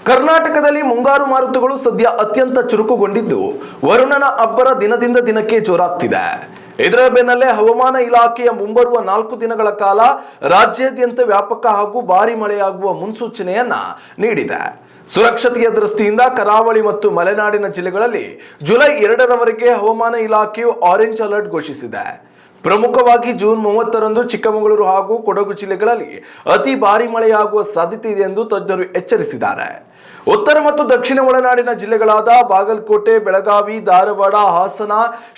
ಕರ್ನಾಟಕದಲ್ಲಿ ಮುಂಗಾರು ಮಾರುತಗಳು ಸದ್ಯ ಅತ್ಯಂತ ಚುರುಕುಗೊಂಡಿದ್ದು ವರುಣನ ಅಬ್ಬರ ದಿನದಿಂದ ದಿನಕ್ಕೆ ಜೋರಾಗ್ತಿದೆ. ಇದರ ಬೆನ್ನಲ್ಲೇ ಹವಾಮಾನ ಇಲಾಖೆಯ ಮುಂಬರುವ 4 ದಿನಗಳ ಕಾಲ ರಾಜ್ಯಾದ್ಯಂತ ವ್ಯಾಪಕ ಹಾಗೂ ಭಾರಿ ಮಳೆಯಾಗುವ ಮುನ್ಸೂಚನೆಯನ್ನ ನೀಡಿದೆ. ಸುರಕ್ಷತೆಯ ದೃಷ್ಟಿಯಿಂದ ಕರಾವಳಿ ಮತ್ತು ಮಲೆನಾಡಿನ ಜಿಲ್ಲೆಗಳಲ್ಲಿ ಜುಲೈ 2ರವರೆಗೆ ಹವಾಮಾನ ಇಲಾಖೆಯು ಆರೆಂಜ್ ಅಲರ್ಟ್ ಘೋಷಿಸಿದೆ. ಪ್ರಮುಖವಾಗಿ ಜೂನ್ 30ರಂದು ಚಿಕ್ಕಮಗಳೂರು ಹಾಗೂ ಕೊಡಗು ಜಿಲ್ಲೆಗಳಲ್ಲಿ ಅತಿ ಭಾರಿ ಮಳೆಯಾಗುವ ಸಾಧ್ಯತೆ ಇದೆ ಎಂದು ತಜ್ಞರು ಎಚ್ಚರಿಸಿದ್ದಾರೆ. ಉತ್ತರ ಮತ್ತು ದಕ್ಷಿಣ ಒಳನಾಡಿನ ಜಿಲ್ಲೆಗಳಾದ ಬಾಗಲಕೋಟೆ, ಬೆಳಗಾವಿ, ಧಾರವಾಡ, ಹಾಸನ,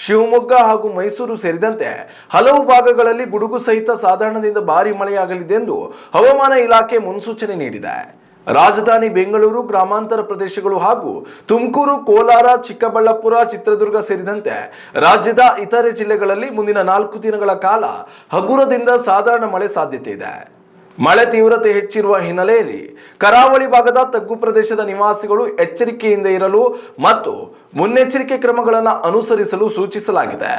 ಶಿವಮೊಗ್ಗ ಹಾಗೂ ಮೈಸೂರು ಸೇರಿದಂತೆ ಹಲವು ಭಾಗಗಳಲ್ಲಿ ಗುಡುಗು ಸಹಿತ ಸಾಧಾರಣದಿಂದ ಭಾರಿ ಮಳೆಯಾಗಲಿದೆ ಎಂದು ಹವಾಮಾನ ಇಲಾಖೆ ಮುನ್ಸೂಚನೆ ನೀಡಿದೆ. ರಾಜಧಾನಿ ಬೆಂಗಳೂರು, ಗ್ರಾಮಾಂತರ ಪ್ರದೇಶಗಳು ಹಾಗೂ ತುಮಕೂರು, ಕೋಲಾರ, ಚಿಕ್ಕಬಳ್ಳಾಪುರ, ಚಿತ್ರದುರ್ಗ ಸೇರಿದಂತೆ ರಾಜ್ಯದ ಇತರೆ ಜಿಲ್ಲೆಗಳಲ್ಲಿ ಮುಂದಿನ 4 ದಿನಗಳ ಕಾಲ ಹಗುರದಿಂದ ಸಾಧಾರಣ ಮಳೆ ಸಾಧ್ಯತೆ ಇದೆ. ಮಳೆ ತೀವ್ರತೆ ಹೆಚ್ಚಿರುವ ಹಿನ್ನೆಲೆಯಲ್ಲಿ ಕರಾವಳಿ ಭಾಗದ ತಗ್ಗು ಪ್ರದೇಶದ ನಿವಾಸಿಗಳು ಎಚ್ಚರಿಕೆಯಿಂದ ಇರಲು ಮತ್ತು ಮುನ್ನೆಚ್ಚರಿಕೆ ಕ್ರಮಗಳನ್ನು ಅನುಸರಿಸಲು ಸೂಚಿಸಲಾಗಿದೆ.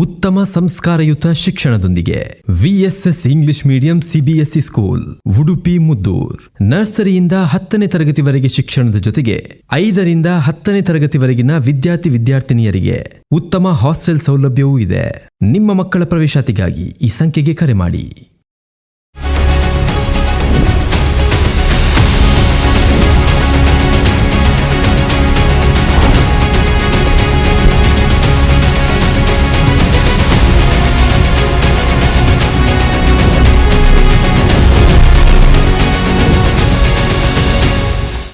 ಉತ್ತಮ ಸಂಸ್ಕಾರಯುತ ಶಿಕ್ಷಣದೊಂದಿಗೆ VSS English medium CBSE school Udupi Muddur. ನರ್ಸರಿಯಿಂದ 10ನೇ ತರಗತಿವರೆಗೆ ಶಿಕ್ಷಣದ ಜೊತೆಗೆ 5ರಿಂದ 10ನೇ ತರಗತಿವರೆಗಿನ ವಿದ್ಯಾರ್ಥಿನಿಯರಿಗೆ ಉತ್ತಮ ಹಾಸ್ಟೆಲ್ ಸೌಲಭ್ಯವೂ ಇದೆ. ನಿಮ್ಮ ಮಕ್ಕಳ ಪ್ರವೇಶಾತಿಗಾಗಿ ಈ ಸಂಖ್ಯೆಗೆ ಕರೆ ಮಾಡಿ.